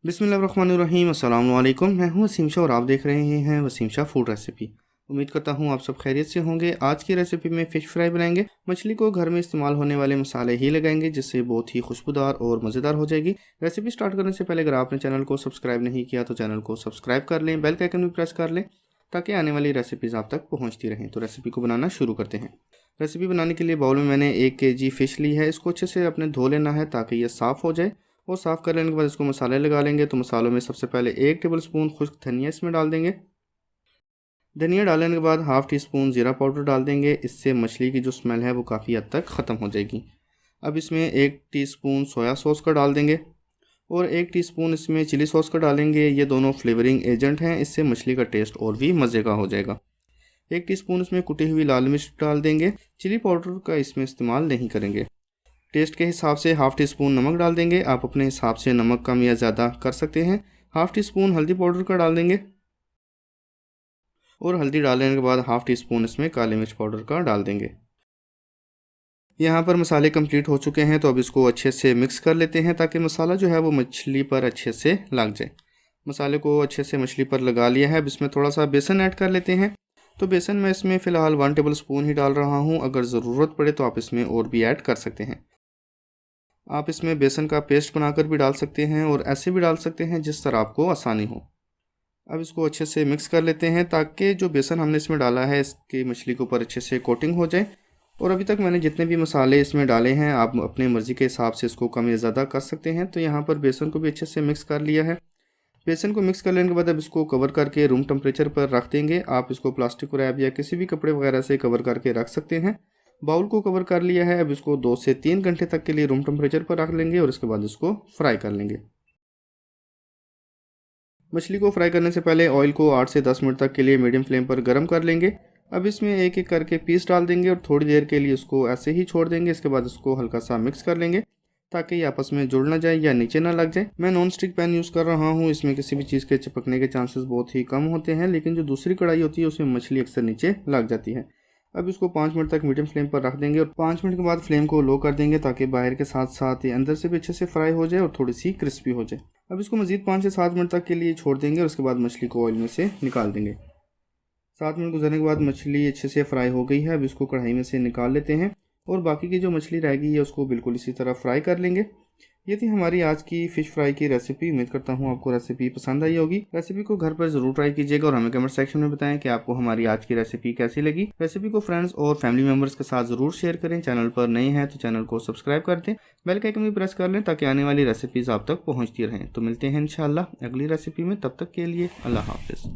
बिस्मिल्लाहिर्रहमानिर्रहीम। अस्सलाम वालेकुम। मैं हूं वसीम शाह और आप देख रहे हैं वसीम शाह फूड रेसिपी। उम्मीद करता हूं आप सब खैरियत से होंगे। आज की रेसिपी में फ़िश फ्राई बनाएंगे। मछली को घर में इस्तेमाल होने वाले मसाले ही लगाएंगे जिससे बहुत ही खुशबूदार और मज़ेदार हो जाएगी। रेसिपी स्टार्ट करने से पहले अगर आपने चैनल को सब्सक्राइब नहीं किया तो चैनल को सब्सक्राइब कर लें, बेल का आइकन भी प्रेस कर लें ताकि आने वाली रेसिपीज़ आप तक पहुँचती रहें। तो रेसिपी को बनाना शुरू करते हैं। रेसिपी बनाने के लिए बाउल में मैंने 1 kg फ़िश ली है। इसको अच्छे से अपने धो लेना है ताकि ये साफ़ हो जाए। और साफ़ कर लेने के बाद इसको मसाले लगा लेंगे। तो मसालों में सबसे पहले 1 टेबलस्पून खुश्क धनिया इसमें डाल देंगे। धनिया डालने के बाद हाफ़ टी स्पून ज़ीरा पाउडर डाल देंगे। इससे मछली की जो स्मेल है वो काफ़ी हद तक ख़त्म हो जाएगी। अब इसमें 1 टीस्पून सोया सॉस का डाल देंगे और 1 टीस्पून इसमें चिली सॉस का डालेंगे। ये दोनों फ्लेवरिंग एजेंट हैं, इससे मछली का टेस्ट और भी मज़े का हो जाएगा। 1 टीस्पून इसमें कुटी हुई लाल मिर्च डाल देंगे। चिली पाउडर का इसमें इस्तेमाल नहीं करेंगे। टेस्ट के हिसाब से हाफ़ टी स्पून नमक डाल देंगे। आप अपने हिसाब से नमक कम या ज़्यादा कर सकते हैं। हाफ़ टी स्पून हल्दी पाउडर का डाल देंगे और हल्दी डालने के बाद हाफ़ टी स्पून इसमें काली मिर्च पाउडर का डाल देंगे। यहाँ पर मसाले कंप्लीट हो चुके हैं तो अब इसको अच्छे से मिक्स कर लेते हैं ताकि मसाला जो है वो मछली पर अच्छे से लग जाए। मसाले को अच्छे से मछली पर लगा लिया है। अब इसमें थोड़ा सा बेसन ऐड कर लेते हैं। तो बेसन मैं इसमें फ़िलहाल 1 टेबल स्पून ही डाल रहा हूँ। अगर ज़रूरत पड़े तो आप इसमें और भी ऐड कर सकते हैं। आप इसमें बेसन का पेस्ट बनाकर भी डाल सकते हैं और ऐसे भी डाल सकते हैं जिस तरह आपको आसानी हो। अब इसको अच्छे से मिक्स कर लेते हैं ताकि जो बेसन हमने इसमें डाला है इसकी मछली के ऊपर अच्छे से कोटिंग हो जाए। और अभी तक मैंने जितने भी मसाले इसमें डाले हैं आप अपने मर्ज़ी के हिसाब से इसको कम या ज़्यादा कर सकते हैं। तो यहाँ पर बेसन को भी अच्छे से मिक्स कर लिया है। बेसन को मिक्स कर लेने के बाद अब इसको कवर करके रूम टेम्परेचर पर रख देंगे। आप इसको प्लास्टिक रैप या किसी भी कपड़े वगैरह से कवर करके रख सकते हैं। बाउल को कवर कर लिया है। अब इसको 2 से 3 घंटे तक के लिए रूम टेम्परेचर पर रख लेंगे और इसके बाद इसको फ्राई कर लेंगे। मछली को फ्राई करने से पहले ऑयल को 8 से 10 मिनट तक के लिए मीडियम फ्लेम पर गर्म कर लेंगे। अब इसमें एक एक करके पीस डाल देंगे और थोड़ी देर के लिए इसको ऐसे ही छोड़ देंगे। इसके बाद इसको हल्का सा मिक्स कर लेंगे ताकि ये आपस में जुड़ ना जाए या नीचे ना लग जाए। मैं नॉन स्टिक पैन यूज़ कर रहा हूँ। इसमें किसी भी चीज़ के चिपकने के चांसेस बहुत ही कम होते हैं, लेकिन जो दूसरी कढ़ाई होती है उसमें मछली अक्सर नीचे लग जाती है। अब इसको 5 मिनट तक मीडियम फ्लेम पर रख देंगे और 5 मिनट के बाद फ्लेम को लो कर देंगे ताकि बाहर के साथ साथ ये अंदर से भी अच्छे से फ्राई हो जाए और थोड़ी सी क्रिस्पी हो जाए। अब इसको मज़ीद 5 से 7 मिनट तक के लिए छोड़ देंगे और उसके बाद मछली को ऑयल में से निकाल देंगे। 7 मिनट गुजरने के बाद मछली अच्छे से फ्राई हो गई है। अब इसको कढ़ाई में से निकाल लेते हैं और बाकी की जो मछली रहेगी है उसको बिल्कुल इसी तरह फ्राई कर लेंगे। ये थी हमारी आज की फ़िश फ्राई की रेसिपी। उम्मीद करता हूँ आपको रेसिपी पसंद आई होगी। रेसिपी को घर पर ज़रूर ट्राई कीजिएगा और हमें कमेंट सेक्शन में बताएं कि आपको हमारी आज की रेसिपी कैसी लगी। रेसिपी को फ्रेंड्स और फैमिली मेम्बर्स के साथ ज़रूर शेयर करें। चैनल पर नए हैं तो चैनल को सब्सक्राइब कर दें, बेल का आइकन भी प्रेस कर लें ताकि आने वाली रेसिपीज़ आप तक पहुँचती रहें। तो मिलते हैं इंशाल्लाह अगली रेसिपी में। तब तक के लिए अल्लाह हाफ़िज़।